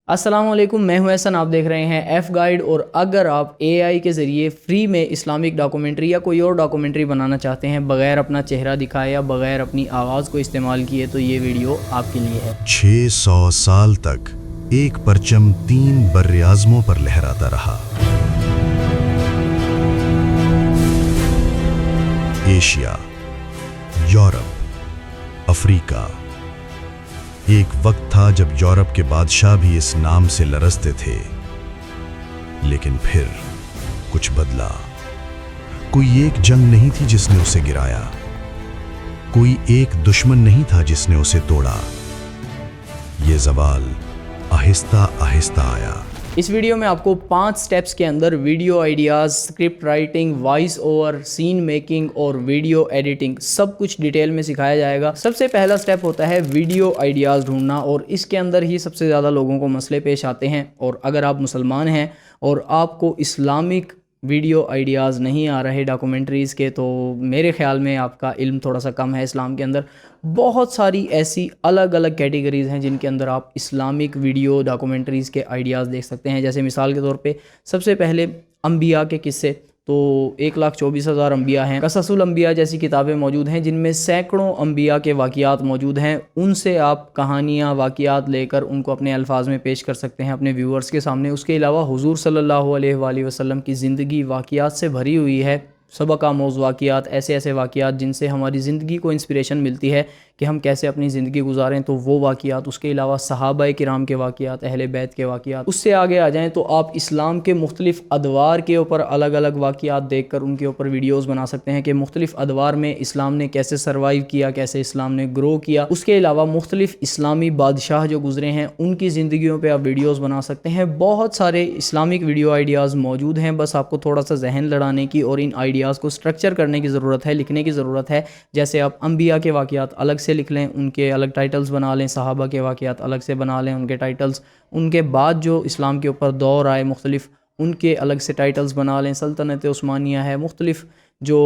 अस्सलामुअलैकुम, मैं हूं एहसन। आप देख रहे हैं एफ गाइड। और अगर आप एआई के ज़रिए फ्री में इस्लामिक डॉक्यूमेंट्री या कोई और डॉक्यूमेंट्री बनाना चाहते हैं बग़ैर अपना चेहरा दिखाए या बग़ैर अपनी आवाज़ को इस्तेमाल किए, तो ये वीडियो आपके लिए है। 600 साल तक एक परचम 3 बर्र-ए-आज़मों पर लहराता रहा। Asia, Europe, Africa. एक वक्त था जब यूरोप के बादशाह भी इस नाम से लरजते थे, लेकिन फिर कुछ बदला। कोई एक जंग नहीं थी जिसने उसे गिराया, कोई एक दुश्मन नहीं था जिसने उसे तोड़ा। ये ज़वाल आहिस्ता आहिस्ता आया। इस वीडियो में आपको 5 स्टेप्स के अंदर video ideas, script writing, voice over, scene making और वीडियो एडिटिंग सब कुछ डिटेल में सिखाया जाएगा। सबसे पहला स्टेप होता है वीडियो आइडियाज़ ढूंढना, और इसके अंदर ही सबसे ज़्यादा लोगों को मसले पेश आते हैं। और अगर आप मुसलमान हैं और आपको इस्लामिक वीडियो आइडियाज़ नहीं आ रहे डॉक्यूमेंट्रीज़ के, तो मेरे ख़्याल में आपका इल्म थोड़ा सा कम है इस्लाम के अंदर। बहुत सारी ऐसी अलग अलग कैटेगरीज़ हैं जिनके अंदर आप इस्लामिक वीडियो डॉक्यूमेंट्रीज़ के आइडियाज़ देख सकते हैं। जैसे मिसाल के तौर पे सबसे पहले अम्बिया के किस्से, तो 1,24,000 अम्बिया हैं। कससुल अम्बिया जैसी किताबें मौजूद हैं जिनमें सैकड़ों अम्बिया के वाक़ियात मौजूद हैं। उनसे आप कहानियाँ, वाक़ियात लेकर उनको अपने अल्फाज में पेश कर सकते हैं अपने व्यूअर्स के सामने। उसके अलावा हुज़ूर सल्लल्लाहु अलैहि वसल्लम की ज़िंदगी वाक़ियात से भरी हुई है। सबक आमोज़ वाक़ियात, ऐसे ऐसे वाक़ियात जिनसे हमारी ज़िंदगी को इंस्पिरेशन मिलती है कि हम कैसे अपनी ज़िंदगी गुजारें, तो वो वाक़ियात। उसके अलावा सहाबाए किराम के वाक़ियात, अहले बैत के वाक़ियात। उससे आगे आ जाएँ तो आप इस्लाम के मुख्तलिफ़ अदवार के ऊपर अलग अलग वाक़ियात देख कर उनके ऊपर वीडियोज़ बना सकते हैं कि मुख्तलिफ़ अदवार में इस्लाम ने कैसे सर्वाइव किया, कैसे इस्लाम ने ग्रो किया। उसके अलावा मुख्तलिफ़ इस्लामी बादशाह जो गुज़रे हैं उनकी ज़िंदगियों पर आप वीडियोज़ बना सकते हैं। बहुत सारे इस्लामिक वीडियो आइडियाज़ मौजूद हैं, बस आपको थोड़ा सा जहन लड़ाने की और इन आइडियाज़ को स्ट्रक्चर करने की ज़रूरत है, लिखने की ज़रूरत है। जैसे आप अम्बिया के वाक़ियात अलग से लिख लें, उनके अलग टाइटल्स बना लें, सहाबा के वाक़ियात अलग से बना लें, उनके टाइटल्स। उनके बाद जो इस्लाम के ऊपर दौर आए मुख्तलिफ़, उनके अलग से टाइटल्स बना लें। सल्तनत उस्मानिया है, मुख्तलिफ़ जो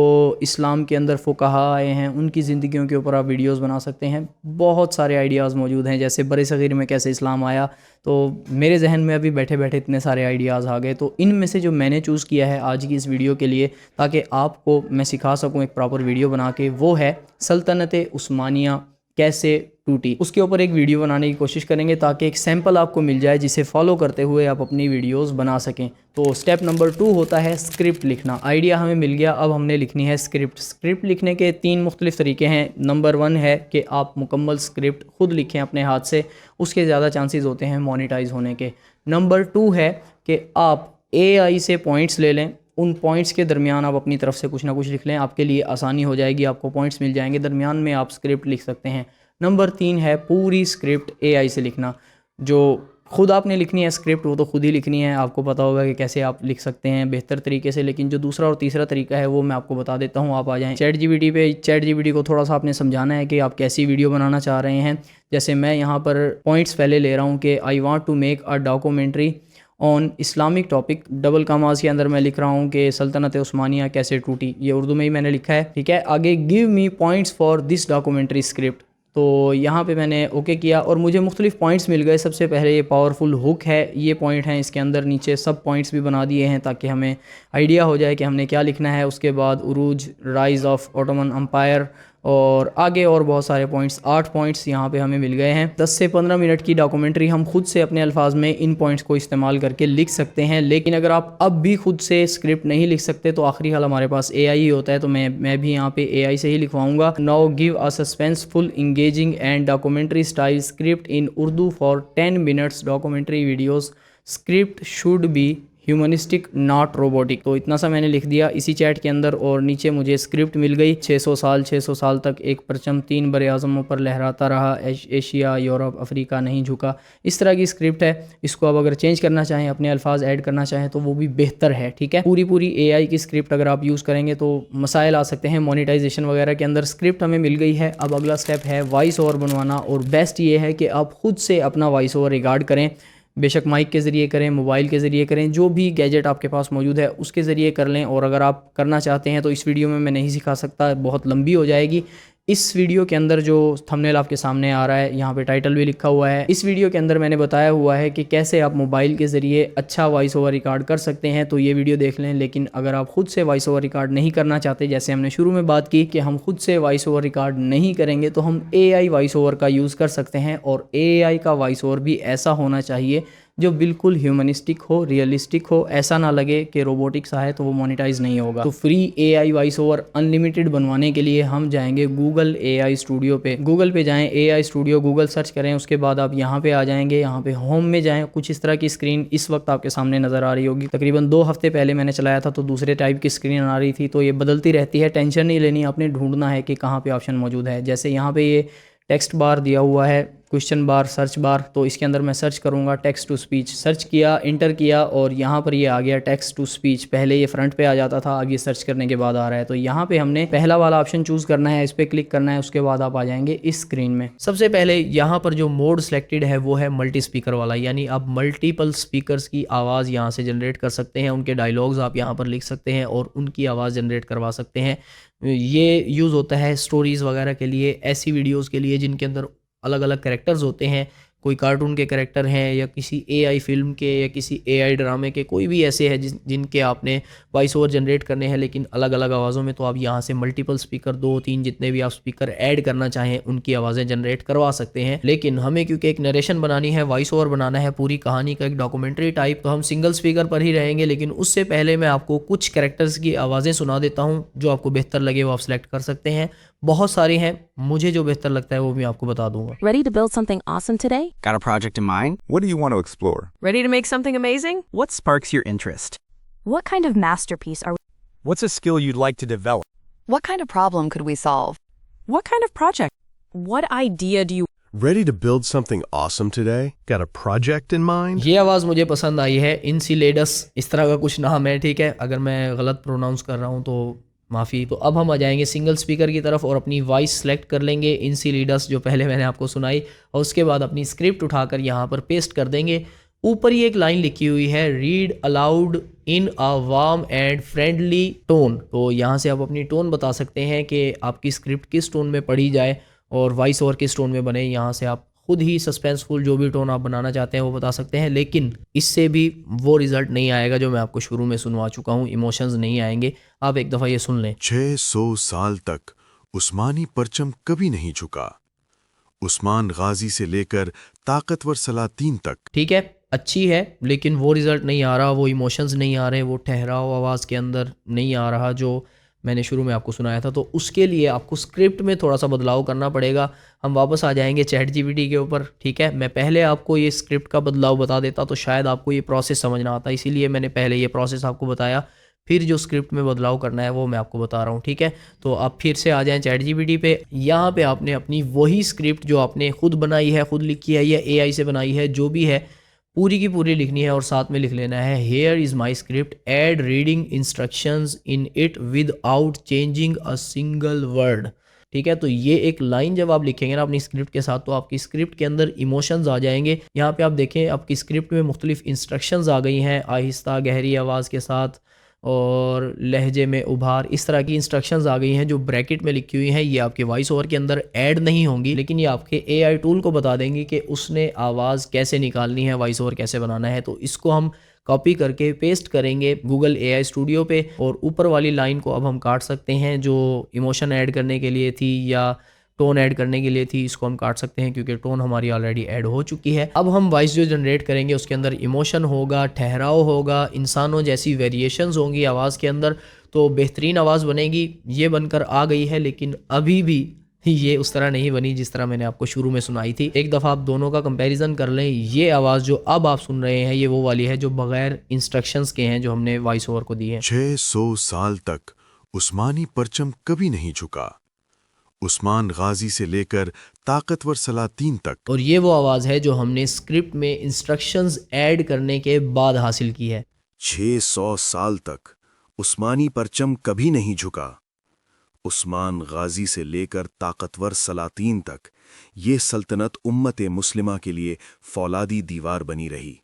इस्लाम के अंदर फ़ुक़हा आए हैं उनकी ज़िंदगियों के ऊपर आप वीडियोज़ बना सकते हैं। बहुत सारे आइडियाज़ मौजूद हैं। जैसे बरे-सग़ीर में कैसे इस्लाम आया, तो मेरे जहन में अभी बैठे बैठे इतने सारे आइडियाज़ आ गए। तो इनमें से जो मैंने चूज़ किया है आज की इस वीडियो के लिए, ताकि आपको मैं सिखा सकूं एक प्रॉपर वीडियो बना के, वो है सल्तनत उस्मानिया कैसे टूटी। उसके ऊपर एक वीडियो बनाने की कोशिश करेंगे ताकि एक सैंपल आपको मिल जाए जिसे फॉलो करते हुए आप अपनी वीडियोस बना सकें। तो स्टेप नंबर 2 होता है स्क्रिप्ट लिखना। आइडिया हमें मिल गया, अब हमने लिखनी है स्क्रिप्ट। स्क्रिप्ट लिखने के 3 मुख्तलिफ़ तरीके हैं। नंबर 1 है कि आप मुकम्मल स्क्रिप्ट खुद लिखें अपने हाथ से, उसके ज़्यादा चांसेस होते हैं मोनेटाइज होने के। नंबर 2 है कि आप AI से पॉइंट्स ले लें, उन पॉइंट्स के दरमियान आप अपनी तरफ से कुछ ना कुछ लिख लें, आपके लिए आसानी हो जाएगी, आपको पॉइंट्स मिल जाएंगे, दरमियान में आप स्क्रिप्ट लिख सकते हैं। नंबर 3 है पूरी स्क्रिप्ट AI से लिखना। जो खुद आपने लिखनी है स्क्रिप्ट वो तो खुद ही लिखनी है, आपको पता होगा कि कैसे आप लिख सकते हैं बेहतर तरीके से। लेकिन जो दूसरा और तीसरा तरीका है वो मैं आपको बता देता हूँ। आप आ जाएँ ChatGPT पे। ChatGPT को थोड़ा सा आपने समझाना है कि आप कैसी वीडियो बनाना चाह रहे हैं। जैसे मैं यहाँ पर पॉइंट्स पहले ले रहा हूँ कि I want to make a documentary on Islamic topic, डबल कामाज के अंदर मैं लिख रहा हूँ कि सल्तनत उस्मानिया कैसे टूटी। ये उर्दू में ही मैंने लिखा है, ठीक है। आगे give me points for this documentary script, तो यहाँ पे मैंने ओके किया और मुझे मुख्तलिफ पॉइंट्स मिल गए। सबसे पहले ये पावरफुल हुक है, ये पॉइंट हैं इसके अंदर। नीचे सब पॉइंट्स भी बना दिए हैं ताकि हमें आइडिया हो जाए कि हमने क्या लिखना है। उसके बाद उरूज, राइज़ ऑफ ऑटोमन अम्पायर, और आगे और बहुत सारे पॉइंट्स, 8 पॉइंट्स यहाँ पे हमें मिल गए हैं। 10 से 15 मिनट की डॉक्यूमेंट्री हम खुद से अपने अल्फाज में इन पॉइंट्स को इस्तेमाल करके लिख सकते हैं। लेकिन अगर आप अब भी खुद से स्क्रिप्ट नहीं लिख सकते तो आखिरी हाल हमारे पास AI ही होता है, तो मैं भी यहाँ पे AI से ही लिखवाऊँगा। Now give a suspenseful, engaging and documentary style script in Urdu for 10 minutes documentary videos. Script should be humanistic not robotic. तो इतना सा मैंने लिख दिया इसी चैट के अंदर और नीचे मुझे स्क्रिप्ट मिल गई। 600 साल तक एक परचम 3 बरे-आज़मों पर लहराता रहा, एशिया, यूरोप, अफ्रीका नहीं झुका। इस तरह की स्क्रिप्ट है। इसको अब अगर चेंज करना चाहें, अपने अल्फाज ऐड करना चाहें तो वो भी बेहतर है, ठीक है। पूरी AI की स्क्रिप्ट अगर आप यूज़ करेंगे तो मसाइल आ सकते हैं मोनेटाइजेशन वगैरह के अंदर। स्क्रिप्ट हमें मिल गई है, अब अगला स्टेप है वॉइस ओवर बनवाना। और बेस्ट ये है कि आप खुद से अपना वॉइस ओवर रिकॉर्ड करें, बेशक माइक के ज़रिए करें, मोबाइल के ज़रिए करें, जो भी गैजेट आपके पास मौजूद है उसके ज़रिए कर लें। और अगर आप करना चाहते हैं तो इस वीडियो में मैं नहीं सिखा सकता, बहुत लंबी हो जाएगी। इस वीडियो के अंदर जो थंबनेल आपके सामने आ रहा है, यहाँ पे टाइटल भी लिखा हुआ है, इस वीडियो के अंदर मैंने बताया हुआ है कि कैसे आप मोबाइल के ज़रिए अच्छा वॉइस ओवर रिकॉर्ड कर सकते हैं। तो ये वीडियो देख लें। लेकिन अगर आप खुद से वॉइस ओवर रिकॉर्ड नहीं करना चाहते, जैसे हमने शुरू में बात की कि हम खुद से वॉइस ओवर रिकॉर्ड नहीं करेंगे, तो हम AI वॉइस ओवर का यूज़ कर सकते हैं। और AI का वॉइस ओवर भी ऐसा होना चाहिए जो बिल्कुल ह्यूमनिस्टिक हो, रियलिस्टिक हो, ऐसा ना लगे कि रोबोटिक्स है तो वो मोनेटाइज नहीं होगा। तो free AI voice over unlimited बनवाने के लिए हम जाएंगे गूगल AI स्टूडियो पे। गूगल पे जाएं, AI स्टूडियो गूगल सर्च करें, उसके बाद आप यहाँ पे आ जाएंगे। यहाँ पे होम में जाएं, कुछ इस तरह की स्क्रीन इस वक्त आपके सामने नज़र आ रही होगी। तकरीबन 2 हफ्ते पहले मैंने चलाया था तो दूसरे टाइप की स्क्रीन आ रही थी। तो ये बदलती रहती है, टेंशन नहीं लेनी, आपने ढूंढना है कि कहाँ पे ऑप्शन मौजूद है। जैसे यहाँ पे ये टेक्स्ट बार दिया हुआ है, क्वेश्चन बार, सर्च बार, तो इसके अंदर मैं सर्च करूँगा टेक्स्ट टू स्पीच। सर्च किया, इंटर किया और यहाँ पर ये आ गया टेक्स्ट टू स्पीच। पहले ये फ्रंट पे आ जाता था, अब ये सर्च करने के बाद आ रहा है। तो यहाँ पे हमने पहला वाला ऑप्शन चूज़ करना है, इस पर क्लिक करना है, उसके बाद आप आ जाएंगे इस स्क्रीन में। सबसे पहले यहाँ पर जो मोड सिलेक्टेड है वो है मल्टी स्पीकर वाला, यानी आप मल्टीपल स्पीकर्स की आवाज़ यहाँ से जनरेट कर सकते हैं। उनके डायलॉग्स आप यहाँ पर लिख सकते हैं और उनकी आवाज़ जनरेट करवा सकते हैं। ये यूज़ होता है स्टोरीज़ वगैरह के लिए, ऐसी वीडियोज़ के लिए जिनके अंदर अलग अलग कैरेक्टर्स होते हैं। कोई कार्टून के कैरेक्टर हैं या किसी AI फिल्म के या किसी AI ड्रामे के, कोई भी ऐसे हैं जिनके आपने वॉइस ओवर जनरेट करने हैं लेकिन अलग अलग आवाज़ों में। तो आप यहाँ से मल्टीपल स्पीकर, 2-3 जितने भी आप स्पीकर ऐड करना चाहें उनकी आवाज़ें जनरेट करवा सकते हैं। लेकिन हमें क्योंकि एक नरेशन बनानी है, वॉइस ओवर बनाना है पूरी कहानी का, एक डॉक्यूमेंट्री टाइप, तो हम सिंगल स्पीकर पर ही रहेंगे। लेकिन उससे पहले मैं आपको कुछ कैरेक्टर्स की आवाज़ें सुना देता हूँ, जो आपको बेहतर लगे वो आप सिलेक्ट कर सकते हैं। बहुत सारी हैं, मुझे जो बेहतर लगता है वो मैं आपको बता दूंगा। Ready to build something awesome today? Got a project in mind? What do you want to explore? Ready to make something amazing? What sparks your interest? What kind of masterpiece are we? What's a skill you'd like to develop? What kind of problem could we solve? What kind of project? What idea do you Ready to build something awesome today? Got a project in mind? ये आवाज़ मुझे पसंद आई है, इनसिलेडस इस तरह का कुछ नाम है, ठीक है। अगर मैं गलत प्रोनाउंस कर रहा हूँ तो माफ़ी। तो अब हम आ जाएंगे सिंगल स्पीकर की तरफ और अपनी वॉइस सेलेक्ट कर लेंगे, इनसिलेडस जो पहले मैंने आपको सुनाई, और उसके बाद अपनी स्क्रिप्ट उठाकर यहाँ पर पेस्ट कर देंगे। ऊपर ही एक लाइन लिखी हुई है, read allowed in a warm and friendly tone. तो यहाँ से आप अपनी टोन बता सकते हैं कि आपकी स्क्रिप्ट किस टोन में पढ़ी जाए और वॉइस ओवर किस टोन में बने। यहाँ से आप खुद ही सस्पेंसफुल जो भी टोन आप बनाना चाहते हैं वो बता सकते हैं। लेकिन इससे भी वो रिजल्ट नहीं आएगा जो मैं आपको शुरू में सुनवा चुका हूँ, इमोशंस नहीं आएंगे। आप एक दफ़ा ये सुन लें। 600 साल तक उस्मानी परचम कभी नहीं झुका, उस्मान गाजी से लेकर ताकतवर सलातीन तक। ठीक है, अच्छी है, लेकिन वो रिज़ल्ट नहीं आ रहा, वो इमोशंस नहीं आ रहे, वो ठहराव आवाज़ के अंदर नहीं आ रहा जो मैंने शुरू में आपको सुनाया था। तो उसके लिए आपको स्क्रिप्ट में थोड़ा सा बदलाव करना पड़ेगा। हम वापस आ जाएंगे ChatGPT के ऊपर, ठीक है। मैं पहले आपको ये स्क्रिप्ट का बदलाव बता देता तो शायद आपको ये प्रोसेस समझना आता, इसीलिए मैंने पहले ये प्रोसेस आपको बताया, फिर जो स्क्रिप्ट में बदलाव करना है वो मैं आपको बता रहा हूँ, ठीक है। तो आप फिर से आ जाएं ChatGPT पे। यहाँ पे आपने अपनी वही स्क्रिप्ट जो आपने खुद बनाई है, खुद लिखी है या AI से बनाई है, जो भी है पूरी की पूरी लिखनी है और साथ में लिख लेना है, here is my script, add reading instructions in it without changing a single word. ठीक है, तो ये एक लाइन जब आप लिखेंगे ना अपनी स्क्रिप्ट के साथ, तो आपकी स्क्रिप्ट के अंदर इमोशंस आ जाएंगे। यहाँ पे आप देखें आपकी स्क्रिप्ट में मुख्तलिफ इंस्ट्रक्शंस आ गई हैं, आहिस्ता गहरी आवाज़ के साथ और लहजे में उभार, इस तरह की इंस्ट्रक्शंस आ गई हैं जो ब्रैकेट में लिखी हुई हैं। ये आपके वॉइस ओवर के अंदर ऐड नहीं होंगी, लेकिन ये आपके AI टूल को बता देंगी कि उसने आवाज़ कैसे निकालनी है, वॉइस ओवर कैसे बनाना है। तो इसको हम कॉपी करके पेस्ट करेंगे गूगल AI स्टूडियो पे, और ऊपर वाली लाइन को अब हम काट सकते हैं जो इमोशन ऐड करने के लिए थी या टोन ऐड करने के लिए थी, इसको हम काट सकते हैं क्योंकि टोन हमारी ऑलरेडी ऐड हो चुकी है। अब हम वॉइस जो जनरेट करेंगे उसके अंदर इमोशन होगा, ठहराव होगा, इंसानों जैसी वेरिएशंस होंगी आवाज़ के अंदर, तो बेहतरीन आवाज़ बनेगी। ये बनकर आ गई है, लेकिन अभी भी ये उस तरह नहीं बनी जिस तरह मैंने आपको शुरू में सुनाई थी। एक दफ़ा आप दोनों का कंपैरिजन कर लें। ये आवाज़ जो अब आप सुन रहे हैं ये वो वाली है जो बगैर इंस्ट्रक्शंस के हैं जो हमने वॉइस ओवर को दी है। 600 साल तक उस्मानी परचम कभी नहीं झुका, उस्मान गाजी से लेकर ताकतवर सलातीन तक। और ये वो आवाज़ है जो हमने स्क्रिप्ट में इंस्ट्रक्शंस ऐड करने के बाद हासिल की है। 600 साल तक उस्मानी परचम कभी नहीं झुका, उस्मान गाजी से लेकर ताकतवर सलातीन तक। ये सल्तनत उम्मत मुस्लिमा के लिए फौलादी दीवार बनी रही,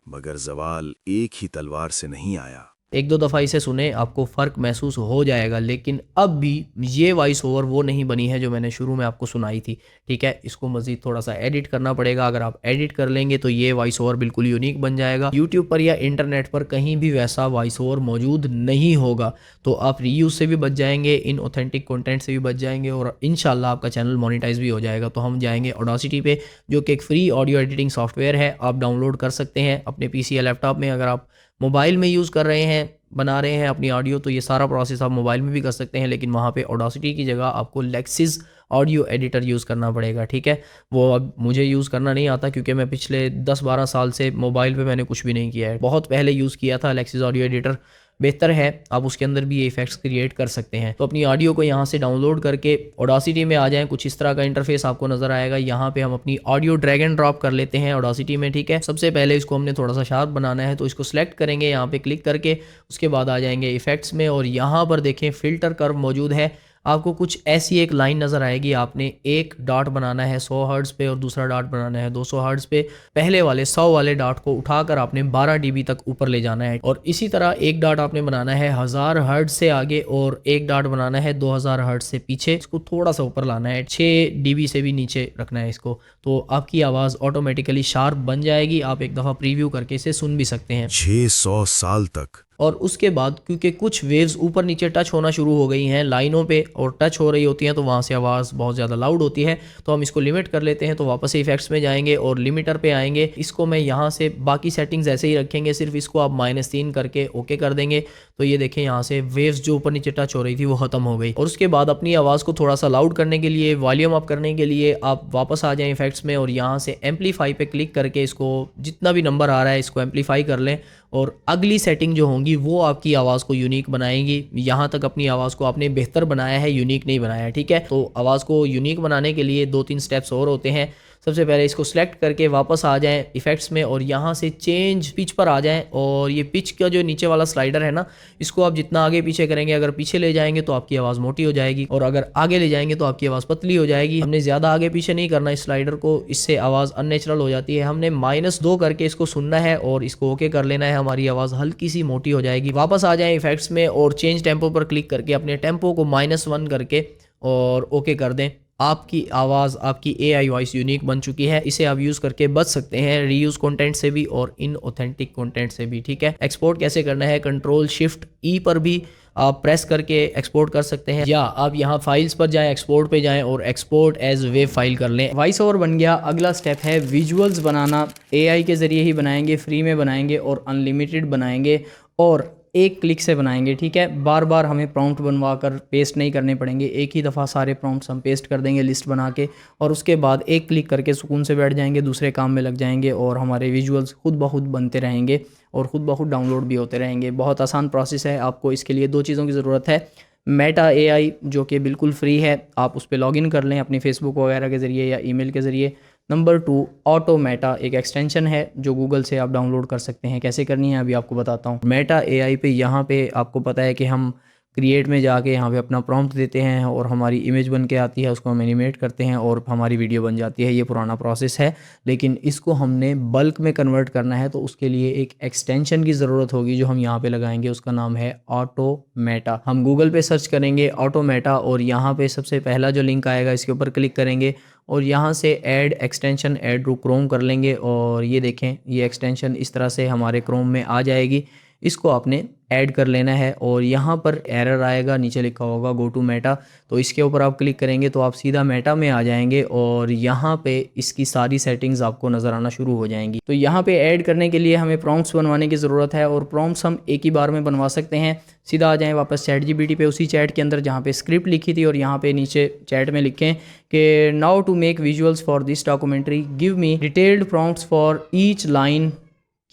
मगर जवाल एक ही तलवार से नहीं आया। एक दो दफ़ा इसे सुने, आपको फ़र्क महसूस हो जाएगा। लेकिन अब भी ये वॉइस ओवर वो नहीं बनी है जो मैंने शुरू में आपको सुनाई थी, ठीक है। इसको मज़ीद थोड़ा सा एडिट करना पड़ेगा। अगर आप एडिट कर लेंगे तो ये वॉइस ओवर बिल्कुल यूनिक बन जाएगा। यूट्यूब पर या इंटरनेट पर कहीं भी वैसा वॉइस ओवर मौजूद नहीं होगा। तो आप रीयूज़ से भी बच जाएंगे, इन ऑथेंटिक कंटेंट से भी बच जाएंगे और इंशाल्लाह आपका चैनल मोनेटाइज भी हो जाएगा। तो हम जाएंगे ऑडासिटी पे, जो कि एक फ्री ऑडियो एडिटिंग सॉफ्टवेयर है। आप डाउनलोड कर सकते हैं अपने पीसी या लैपटॉप में। अगर आप मोबाइल में यूज़ कर रहे हैं, बना रहे हैं अपनी ऑडियो, तो ये सारा प्रोसेस आप मोबाइल में भी कर सकते हैं। लेकिन वहाँ पे ऑडासिटी की जगह आपको लेक्सिस ऑडियो एडिटर यूज़ करना पड़ेगा, ठीक है। वो अब मुझे यूज़ करना नहीं आता क्योंकि मैं पिछले 10-12 साल से मोबाइल पे मैंने कुछ भी नहीं किया है। बहुत पहले यूज़ किया था लेक्सिस ऑडियो एडिटर, बेहतर है। आप उसके अंदर भी ये इफेक्ट्स क्रिएट कर सकते हैं। तो अपनी ऑडियो को यहाँ से डाउनलोड करके ऑडासिटी में आ जाएं। कुछ इस तरह का इंटरफेस आपको नजर आएगा। यहाँ पे हम अपनी ऑडियो ड्रैग एंड ड्रॉप कर लेते हैं ऑडासिटी में, ठीक है। सबसे पहले इसको हमने थोड़ा सा शार्प बनाना है, तो इसको सिलेक्ट करेंगे, यहाँ पे क्लिक करके उसके बाद आ जाएंगे इफेक्ट्स में और यहाँ पर देखें फिल्टर कर्व मौजूद है। आपको कुछ ऐसी एक लाइन नज़र आएगी। आपने एक डॉट बनाना है 100 हर्ट्ज़ पे और दूसरा डॉट बनाना है 200 हर्ट्ज़ पे। पहले वाले 100 वाले डॉट को उठाकर आपने 12 dB तक ऊपर ले जाना है और इसी तरह एक डॉट आपने बनाना है 1000 हर्ट्ज़ से आगे और एक डॉट बनाना है 2000 हर्ट्ज़ से पीछे। इसको थोड़ा सा ऊपर लाना है, 6 dB से भी नीचे रखना है इसको। तो आपकी आवाज़ ऑटोमेटिकली शार्प बन जाएगी। आप एक दफ़ा प्रीव्यू करके इसे सुन भी सकते हैं। 600 साल तक और उसके बाद क्योंकि कुछ वेव्स ऊपर नीचे टच होना शुरू हो गई हैं लाइनों पे और टच हो रही होती हैं, तो वहाँ से आवाज़ बहुत ज़्यादा लाउड होती है। तो हम इसको लिमिट कर लेते हैं। तो वापस से इफेक्ट्स में जाएंगे और लिमिटर पे आएंगे। इसको मैं यहाँ से बाकी सेटिंग्स ऐसे ही रखेंगे, सिर्फ इसको आप -3 करके ओके कर देंगे। तो ये देखें यहाँ से वेव्स जो ऊपर नीचे टच हो रही थी वो ख़त्म हो गई। और उसके बाद अपनी आवाज़ को थोड़ा सा लाउड करने के लिए, वॉल्यूम अप करने के लिए आप वापस आ जाएँ इफेक्ट्स में और यहाँ से एम्पलीफाई पे क्लिक करके इसको जितना भी नंबर आ रहा है इसको एम्पलीफाई कर लें। और अगली सेटिंग जो होंगी वो आपकी आवाज़ को यूनिक बनाएंगी। यहाँ तक अपनी आवाज़ को आपने बेहतर बनाया है, यूनिक नहीं बनाया है, ठीक है। तो आवाज़ को यूनिक बनाने के लिए 2-3 स्टेप्स और होते हैं। सबसे पहले इसको सिलेक्ट करके वापस आ जाएं इफेक्ट्स में और यहाँ से चेंज पिच पर आ जाएं और ये पिच का जो नीचे वाला स्लाइडर है ना, इसको आप जितना आगे पीछे करेंगे, अगर पीछे ले जाएंगे तो आपकी आवाज़ मोटी हो जाएगी और अगर आगे ले जाएंगे तो आपकी आवाज़ पतली हो जाएगी। हमने ज़्यादा आगे पीछे नहीं करना इस स्लाइडर को, इससे आवाज़ अननेचुरल हो जाती है। हमने -2 करके इसको सुनना है और इसको ओके कर लेना है। हमारी आवाज़ हल्की सी मोटी हो जाएगी। वापस आ जाएँ इफेक्ट्स में और चेंज टेम्पो पर क्लिक करके अपने टेम्पो को -1 करके और ओके कर दें। आपकी आवाज़, आपकी AI वॉइस यूनिक बन चुकी है। इसे आप यूज़ करके बच सकते हैं रीयूज़ कंटेंट से भी और इन ऑथेंटिक कंटेंट से भी, ठीक है। एक्सपोर्ट कैसे करना है, Ctrl+Shift+E पर भी आप प्रेस करके एक्सपोर्ट कर सकते हैं, या आप यहाँ फाइल्स पर जाएं, एक्सपोर्ट पे जाएं और एक्सपोर्ट एज वेब फाइल कर लें। वॉइस ओवर बन गया। अगला स्टेप है विजुअल्स बनाना। AI के ज़रिए ही बनाएंगे, फ्री में बनाएंगे और अनलिमिटेड बनाएंगे और एक क्लिक से बनाएंगे, ठीक है। बार बार हमें प्रॉम्प्ट बनवा कर पेस्ट नहीं करने पड़ेंगे। एक ही दफ़ा सारे प्रॉम्प्ट्स हम पेस्ट कर देंगे लिस्ट बना के और उसके बाद एक क्लिक करके सुकून से बैठ जाएंगे, दूसरे काम में लग जाएंगे और हमारे विजुअल्स खुद ब खुद बनते रहेंगे और ख़ुद ब खुद डाउनलोड भी होते रहेंगे। बहुत आसान प्रोसेस है। आपको इसके लिए 2 चीज़ों की ज़रूरत है। मेटा AI जो कि बिल्कुल फ्री है, आप उस पर लॉगिन कर लें अपनी फेसबुक वगैरह के ज़रिए या ईमेल के ज़रिए। नंबर 2 ऑटोमेटा एक एक्सटेंशन है जो गूगल से आप डाउनलोड कर सकते हैं। कैसे करनी है अभी आपको बताता हूँ। मेटा AI पे यहाँ पे आपको पता है कि हम क्रिएट में जाके यहाँ पे अपना प्रॉम्प्ट देते हैं और हमारी इमेज बन के आती है, उसको हम एनिमेट करते हैं और हमारी वीडियो बन जाती है। ये पुराना प्रोसेस है, लेकिन इसको हमने बल्क में कन्वर्ट करना है तो उसके लिए एक एक्सटेंशन की ज़रूरत होगी जो हम यहाँ पे लगाएंगे। उसका नाम है ऑटोमेटा। हम गूगल पे सर्च करेंगे ऑटोमेटा और यहाँ पे सबसे पहला जो लिंक आएगा इसके ऊपर क्लिक करेंगे और यहाँ से add extension add to Chrome कर लेंगे और ये देखें ये एक्सटेंशन इस तरह से हमारे क्रोम में आ जाएगी। इसको आपने ऐड कर लेना है और यहाँ पर एरर आएगा, नीचे लिखा होगा गो टू मेटा, तो इसके ऊपर आप क्लिक करेंगे तो आप सीधा मेटा में आ जाएंगे और यहाँ पे इसकी सारी सेटिंग्स आपको नज़र आना शुरू हो जाएंगी। तो यहाँ पे ऐड करने के लिए हमें प्रॉम्प्ट्स बनवाने की ज़रूरत है और प्रॉम्प्ट्स हम एक ही बार में बनवा सकते हैं। सीधा आ जाएँ वापस ChatGPT पे, उसी चैट के अंदर जहाँ पे स्क्रिप्ट लिखी थी और यहाँ पे नीचे चैट में लिखें कि now to make visuals for this documentary give me detailed prompts for each line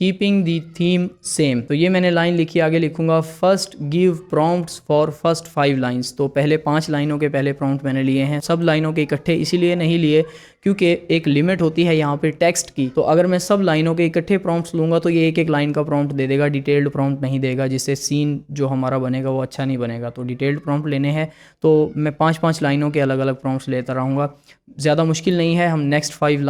keeping the theme same. तो ये मैंने लाइन लिखी, आगे लिखूंगा first give prompts for first 5 lines. तो पहले 5 लाइनों के पहले प्रॉम्प्ट मैंने लिए हैं, सब लाइनों के इकट्ठे इसीलिए नहीं लिए क्योंकि एक लिमिट होती है यहाँ पे टेक्स्ट की। तो अगर मैं सब लाइनों के इकट्ठे प्रॉम्प्ट्स लूँगा तो ये एक एक लाइन का प्रॉम्प्ट दे देगा, डिटेल्ड प्रॉम्प्ट नहीं देगा, जिससे सीन जो हमारा बनेगा वो अच्छा नहीं बनेगा। तो डिटेल्ड प्रॉम्प्ट लेने हैं तो मैं 5-5 लाइनों के अलग अलग प्रॉम्प्ट्स लेता रहूँगा। ज़्यादा मुश्किल नहीं है, हम नेक्स्ट 5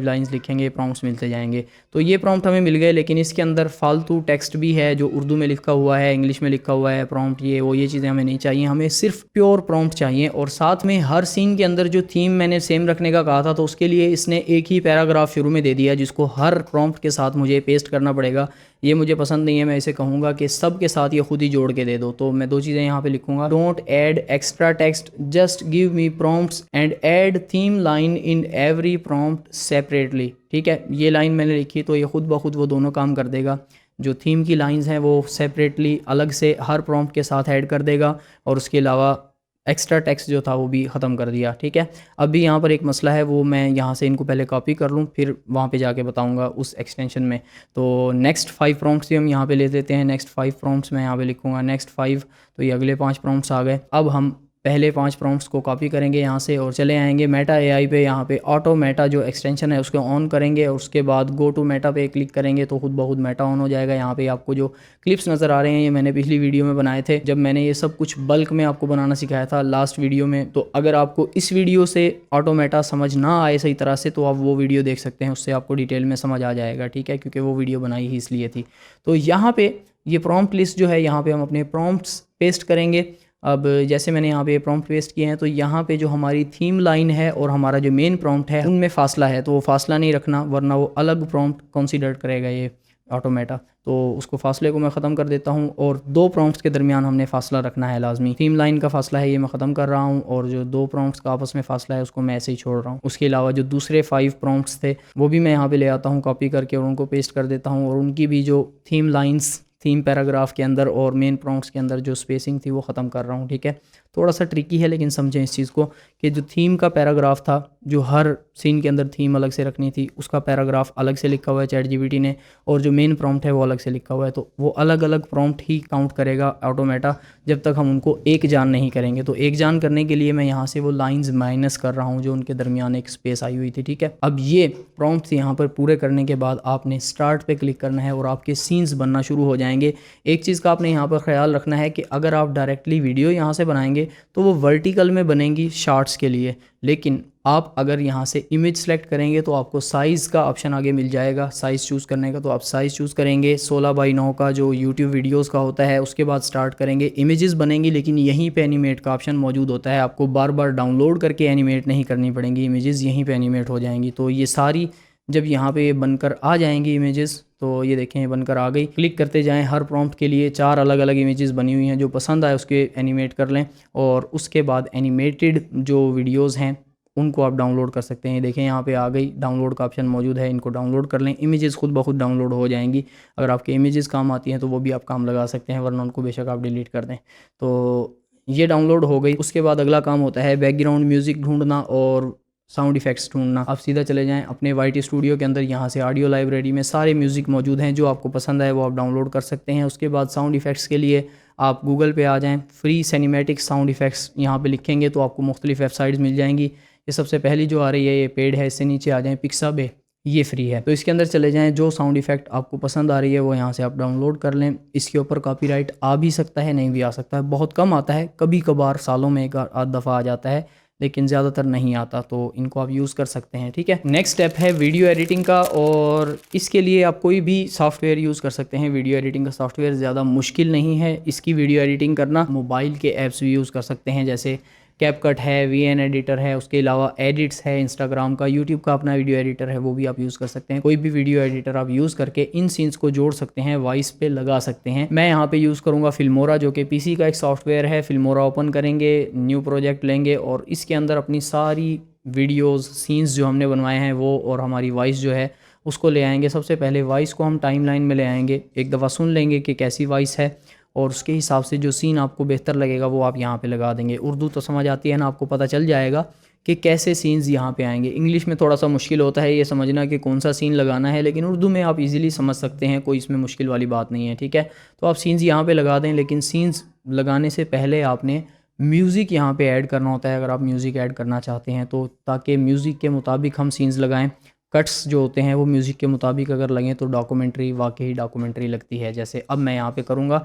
लाइन्स लिखेंगे, प्रॉम्प्ट्स मिलते जाएंगे। तो ये प्रॉम्प्ट हमें मिल गए, लेकिन इसके अंदर फालतू टेक्स्ट भी है जो उर्दू में लिखा हुआ है, इंग्लिश में लिखा हुआ है, प्रॉम्प्ट ये चीज़ें हमें नहीं चाहिए, हमें सिर्फ प्योर प्रॉम्प्ट चाहिए। और साथ में हर सीन के अंदर जो थीम मैंने सेम रखने का कहा था, तो उसके लिए इसने एक ही पैराग्राफ शुरू में दे दिया जिसको हर प्रॉम्प्ट के साथ मुझे पेस्ट करना पड़ेगा। ये मुझे पसंद नहीं है, मैं इसे कहूँगा कि सब के साथ ये खुद ही जोड़ के दे दो। तो मैं 2 चीज़ें यहाँ पे लिखूँगा, don't add extra text, just give me prompts and add theme line in every prompt separately. ठीक है, ये लाइन मैंने लिखी तो ये खुद ब खुद वो दोनों काम कर देगा। जो थीम की लाइंस हैं वो सेपरेटली अलग से हर प्रॉम्प्ट के साथ ऐड कर देगा, और उसके अलावा एक्स्ट्रा टेक्स्ट जो था वो भी ख़त्म कर दिया। ठीक है, अभी यहाँ पर एक मसला है, वो मैं यहाँ से इनको पहले कॉपी कर लूँ, फिर वहाँ पे जाके बताऊँगा उस एक्सटेंशन में। तो नेक्स्ट 5 प्रॉम्प्ट्स भी हम यहाँ पे ले लेते हैं। नेक्स्ट 5 प्रॉम्प्ट्स मैं यहाँ पे लिखूँगा नेक्स्ट 5, तो ये अगले 5 प्रॉम्प्ट्स आ गए। अब हम पहले 5 प्रॉम्प्ट्स को कॉपी करेंगे यहाँ से और चले आएंगे मेटा एआई पे। यहाँ पे ऑटो मेटा जो एक्सटेंशन है उसको ऑन करेंगे, और उसके बाद गो टू मेटा पे क्लिक करेंगे तो खुद ब खुद मेटा ऑन हो जाएगा। यहाँ पे आपको जो क्लिप्स नज़र आ रहे हैं ये मैंने पिछली वीडियो में बनाए थे, जब मैंने ये सब कुछ बल्क में आपको बनाना सिखाया था लास्ट वीडियो में। तो अगर आपको इस वीडियो से ऑटो मेटा समझ ना आए सही तरह से, तो आप वो वीडियो देख सकते हैं, उससे आपको डिटेल में समझ आ जाएगा। ठीक है, क्योंकि वो वीडियो बनाई ही इसलिए थी। तो यहाँ पे ये प्रॉम्प्ट लिस्ट जो है, यहाँ पे हम अपने प्रॉम्प्ट्स पेस्ट करेंगे। अब जैसे मैंने यहाँ पे प्रॉम्प्ट पेस्ट किए हैं, तो यहाँ पे जो हमारी थीम लाइन है और हमारा जो मेन प्रॉम्प्ट है उनमें फासला है, तो वो फासला नहीं रखना, वरना वो अलग प्रॉम्प्ट कंसीडर करेगा ये ऑटोमेटा। तो उसको फासले को मैं ख़त्म कर देता हूँ, और 2 प्रॉम्प्ट्स के दरमियान हमने फासला रखना है लाजमी। थीम लाइन का फासला है ये मैं ख़त्म कर रहा हूँ, और जो 2 प्रॉम्प्ट्स का आपस में फासला है उसको मैं ऐसे ही छोड़ रहा हूँ। उसके अलावा जो दूसरे 5 प्रॉम्प्ट्स थे वो भी मैं यहाँ पे ले आता हूँ कॉपी करके, और उनको पेस्ट कर देता हूँ, और उनकी भी जो थीम लाइन्स, थीम पैराग्राफ के अंदर और मेन प्रॉम्प्ट्स के अंदर जो स्पेसिंग थी वो ख़त्म कर रहा हूँ। ठीक है, थोड़ा सा ट्रिकी है, लेकिन समझें इस चीज़ को कि जो थीम का पैराग्राफ था, जो हर सीन के अंदर थीम अलग से रखनी थी, उसका पैराग्राफ अलग से लिखा हुआ है चैट जीपीटी ने, और जो मेन प्रॉम्प्ट है वो अलग से लिखा हुआ है। तो वो अलग अलग प्रॉम्प्ट ही काउंट करेगा ऑटोमेटा, जब तक हम उनको एक जान नहीं करेंगे। तो एक जान करने के लिए मैं यहाँ से वो लाइन्स माइनस कर रहा हूँ जो उनके दरमियान एक स्पेस आई हुई थी। ठीक है, अब ये प्रॉम्प्ट्स यहाँ पर पूरे करने के बाद आपने स्टार्ट पे क्लिक करना है और आपके सीन्स बनना शुरू हो जाएंगे। एक चीज़ का आपने यहाँ पर ख्याल रखना है कि अगर आप डायरेक्टली वीडियो यहाँ से बनाएंगे तो वो वर्टिकल में बनेंगी शॉर्ट्स के लिए, लेकिन आप अगर यहाँ से इमेज सेलेक्ट करेंगे तो आपको साइज़ का ऑप्शन आगे मिल जाएगा, साइज़ चूज़ करने का। तो आप साइज़ चूज़ करेंगे 16:9 का जो यूट्यूब वीडियोस का होता है, उसके बाद स्टार्ट करेंगे, इमेजेस बनेंगी, लेकिन यहीं पे एनिमेट का ऑप्शन मौजूद होता है। आपको बार बार डाउनलोड करके एनिमेट नहीं करनी पड़ेंगी, इमेजेस यहीं पे एनिमेट हो जाएंगी। तो ये सारी जब यहाँ पे बनकर आ जाएंगी इमेजेस, तो ये देखें ये बनकर आ गई। क्लिक करते जाएं, हर प्रॉम्प्ट के लिए 4 अलग अलग इमेजेस बनी हुई हैं, जो पसंद आए उसके एनिमेट कर लें, और उसके बाद एनिमेटेड जो वीडियोस हैं उनको आप डाउनलोड कर सकते हैं। देखें यहाँ पे आ गई, डाउनलोड का ऑप्शन मौजूद है, इनको डाउनलोड कर लें। इमेजेस खुद ब खुद डाउनलोड हो जाएंगी। अगर आपके इमेजेस काम आती हैं तो वो भी आप काम लगा सकते हैं, वरना उनको बेशक आप डिलीट कर दें। तो ये डाउनलोड हो गई। उसके बाद अगला काम होता है बैकग्राउंड म्यूज़िक ढूंढना और साउंड इफ़ेक्ट्स ढूंढना। आप सीधा चले जाएं अपने YT स्टूडियो के अंदर, यहाँ से ऑडियो लाइब्रेरी में सारे म्यूज़िक मौजूद हैं, जो आपको पसंद आए वो आप डाउनलोड कर सकते हैं। उसके बाद साउंड इफ़ेक्ट्स के लिए आप गूगल पे आ जाएं, फ्री सिनेमैटिक साउंड इफ़ेक्ट्स यहाँ पे लिखेंगे तो आपको मुख्तलिफ वेबसाइट्स मिल जाएंगी। ये सबसे पहली जो आ रही है ये पेड है, इससे नीचे आ जाएँ पिक्साबे, ये फ्री है। तो इसके अंदर चले जाएं, जो साउंड इफ़ेक्ट आपको पसंद आ रही है वो यहाँ से आप डाउनलोड कर लें। इसके ऊपर कॉपीराइट आ भी सकता है, नहीं भी आ सकता है, बहुत कम आता है, कभी कभार सालों में एक आध दफ़ा आ जाता है, लेकिन ज़्यादातर नहीं आता। तो इनको आप यूज़ कर सकते हैं। ठीक है, नेक्स्ट स्टेप है वीडियो एडिटिंग का, और इसके लिए आप कोई भी सॉफ्टवेयर यूज़ कर सकते हैं। वीडियो एडिटिंग का सॉफ्टवेयर ज़्यादा मुश्किल नहीं है इसकी वीडियो एडिटिंग करना। मोबाइल के ऐप्स भी यूज़ कर सकते हैं, जैसे कैपकट है, VN एडिटर है, उसके अलावा एडिट्स है, इंस्टाग्राम का, यूट्यूब का अपना वीडियो एडिटर है, वो भी आप यूज़ कर सकते हैं। कोई भी वीडियो एडिटर आप यूज़ करके इन सीन्स को जोड़ सकते हैं, वॉइस पे लगा सकते हैं। मैं यहाँ पे यूज़ करूँगा फिल्मोरा, जो कि PC का एक सॉफ्टवेयर है। फिल्मोरा ओपन करेंगे, न्यू प्रोजेक्ट लेंगे, और इसके अंदर अपनी सारी वीडियोज़, सीन्स जो हमने बनवाए हैं वो, और हमारी वॉइस जो है उसको ले आएंगे। सबसे पहले वॉइस को हम टाइमलाइन में ले आएंगे, एक दफ़ा सुन लेंगे कि कैसी वॉइस है, और उसके हिसाब से जो सीन आपको बेहतर लगेगा वो आप यहाँ पे लगा देंगे। उर्दू तो समझ आती है ना, आपको पता चल जाएगा कि कैसे सीन्स यहाँ पे आएंगे। इंग्लिश में थोड़ा सा मुश्किल होता है ये समझना कि कौन सा सीन लगाना है, लेकिन उर्दू में आप इजीली समझ सकते हैं, कोई इसमें मुश्किल वाली बात नहीं है। ठीक है, तो आप सीन्स यहाँ पे लगा दें, लेकिन सीन्स लगाने से पहले आपने म्यूज़िक यहाँ पे ऐड करना होता है, अगर आप म्यूज़िक ऐड करना चाहते हैं तो, ताकि म्यूज़िक के मुताबिक हम सीन्स लगाएं। कट्स जो होते हैं वो म्यूज़िक के मुताबिक अगर लगें तो डॉक्यूमेंट्री वाकई डॉक्यूमेंट्री लगती है। जैसे अब मैं यहाँ पे करूँगा,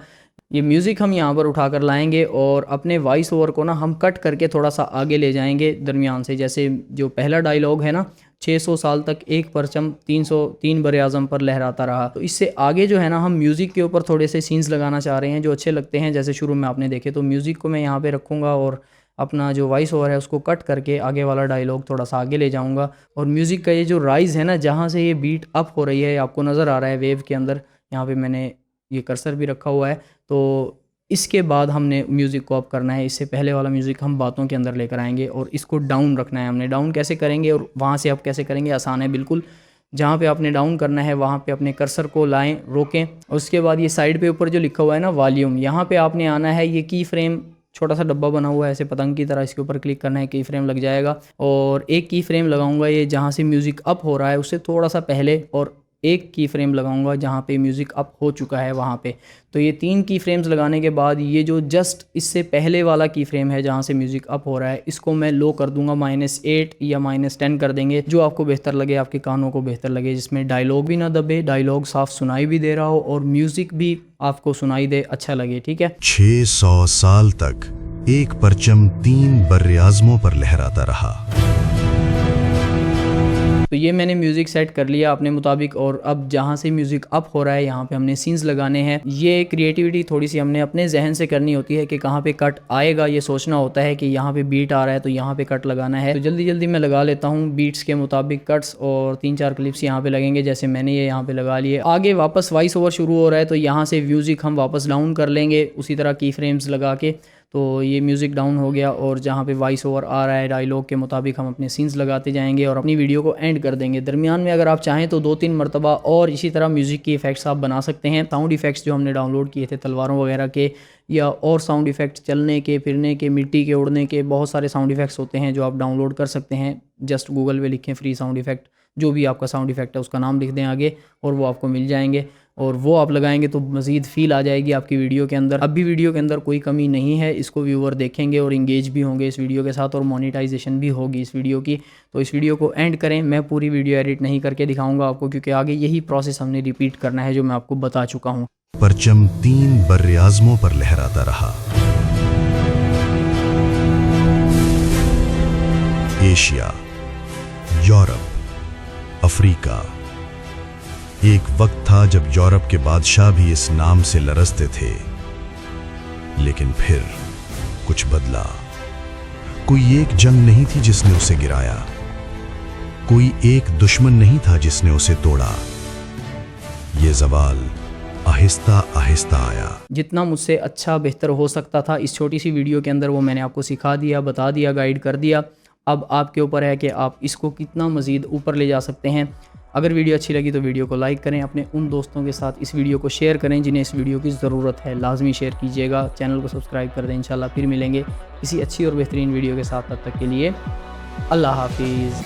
ये म्यूज़िक हम यहाँ पर उठाकर लाएंगे और अपने वॉइस ओवर को ना हम कट करके थोड़ा सा आगे ले जाएंगे दरमियान से। जैसे जो पहला डायलॉग है ना, 600 साल तक एक परचम 303 बर आज़म पर लहराता रहा, तो इससे आगे जो है ना हम म्यूज़िक के ऊपर थोड़े से सीन्स लगाना चाह रहे हैं जो अच्छे लगते हैं। जैसे शुरू में आपने देखे, तो म्यूज़िक को मैं यहाँ पे रखूँगा और अपना जो वॉइस ओवर है उसको कट करके आगे वाला डायलॉग थोड़ा सा आगे ले जाऊँगा। और म्यूज़िक का ये जो राइज़ है ना, जहाँ से ये बीट अप हो रही है, आपको नज़र आ रहा है वेव के अंदर, यहाँ पर मैंने ये कर्सर भी रखा हुआ है। तो इसके बाद हमने म्यूज़िक को अप करना है। इससे पहले वाला म्यूज़िक हम बातों के अंदर लेकर आएंगे और इसको डाउन रखना है हमने। डाउन कैसे करेंगे और वहाँ से अप कैसे करेंगे, आसान है बिल्कुल। जहाँ पे आपने डाउन करना है वहाँ पे अपने कर्सर को लाएं, रोकें, और उसके बाद ये साइड पे ऊपर जो लिखा हुआ है ना वॉल्यूम, यहाँ पे आपने आना है। ये की फ्रेम छोटा सा डब्बा बना हुआ है ऐसे पतंग की तरह, इसके ऊपर क्लिक करना है, की फ्रेम लग जाएगा। और एक की फ्रेम लगाऊंगा ये जहाँ से म्यूज़िक अप हो रहा है उससे थोड़ा सा पहले, और एक की फ्रेम लगाऊंगा जहाँ पे म्यूज़िक अप हो चुका है वहाँ पे। तो ये 3 की फ्रेम्स लगाने के बाद ये जो जस्ट इससे पहले वाला की फ्रेम है जहाँ से म्यूज़िक अप हो रहा है, इसको मैं लो कर दूंगा, -8 या -10 कर देंगे, जो आपको बेहतर लगे, आपके कानों को बेहतर लगे, जिसमें डायलॉग भी ना दबे, डायलॉग साफ सुनाई भी दे रहा हो और म्यूज़िक भी आपको सुनाई दे, अच्छा लगे। ठीक है। 600 साल तक एक परचम 3 बर्रे आज़मों पर लहराता रहा। तो ये मैंने म्यूज़िक सेट कर लिया अपने मुताबिक, और अब जहाँ से म्यूज़िक अप हो रहा है यहाँ पे हमने सीन्स लगाने हैं। ये क्रिएटिविटी थोड़ी सी हमने अपने जहन से करनी होती है कि कहाँ पे कट आएगा, ये सोचना होता है कि यहाँ पे बीट आ रहा है तो यहाँ पे कट लगाना है। तो जल्दी जल्दी मैं लगा लेता हूँ बीट्स के मुताबिक कट्स, और 3-4 क्लिप्स यहाँ पे लगेंगे जैसे मैंने ये यहाँ पे लगा लिए। आगे वापस वॉइस ओवर शुरू हो रहा है तो यहाँ से म्यूज़िक हम वापस डाउन कर लेंगे उसी तरह की फ्रेम्स लगा के। तो ये म्यूज़िक डाउन हो गया और जहाँ पे वॉइस ओवर आ रहा है डायलॉग के मुताबिक हम अपने सीन्स लगाते जाएंगे और अपनी वीडियो को एंड कर देंगे। दरमियान में अगर आप चाहें तो 2-3 मरतबा और इसी तरह म्यूज़िक के इफ़ेक्ट्स आप बना सकते हैं। साउंड इफ़ेक्ट्स जो हमने डाउनलोड किए थे तलवारों वगैरह के, या और साउंड इफ़ेक्ट्स चलने के, फिरने के, मिट्टी के उड़ने के, बहुत सारे साउंड इफ़ेक्ट्स होते हैं जो आप डाउनलोड कर सकते हैं। जस्ट गूगल पे लिखें फ्री साउंड इफ़ेक्ट, जो भी आपका साउंड इफ़ेक्ट है उसका नाम लिख दें आगे और वो आपको मिल जाएंगे, और वो आप लगाएंगे तो मज़ीद फ़ील आ जाएगी आपकी वीडियो के अंदर। अब भी वीडियो के अंदर कोई कमी नहीं है, इसको व्यूअर देखेंगे और इंगेज भी होंगे इस वीडियो के साथ, और मोनेटाइजेशन भी होगी इस वीडियो की। तो इस वीडियो को एंड करें, मैं पूरी वीडियो एडिट नहीं करके दिखाऊंगा आपको, क्योंकि आगे यही प्रोसेस हमने रिपीट करना है जो मैं आपको बता चुका हूँ। परचम 3 बर्रे आज़मों पर लहराता रहा। Asia, Europe, Africa. एक वक्त था जब यूरोप के बादशाह भी इस नाम से लरजते थे, लेकिन फिर कुछ बदला। कोई एक जंग नहीं थी जिसने उसे गिराया, कोई एक दुश्मन नहीं था जिसने उसे तोड़ा। ये ज़वाल आहिस्ता आहिस्ता आया। जितना मुझसे अच्छा बेहतर हो सकता था इस छोटी सी वीडियो के अंदर वो मैंने आपको सिखा दिया, बता दिया, गाइड कर दिया। अब आपके ऊपर है कि आप इसको कितना मज़ीद ऊपर ले जा सकते हैं। अगर वीडियो अच्छी लगी तो वीडियो को लाइक करें, अपने उन दोस्तों के साथ इस वीडियो को शेयर करें जिन्हें इस वीडियो की ज़रूरत है, लाजमी शेयर कीजिएगा। चैनल को सब्सक्राइब कर दें। इंशाल्लाह फिर मिलेंगे किसी अच्छी और बेहतरीन वीडियो के साथ, तब तक के लिए अल्लाह हाफिज़।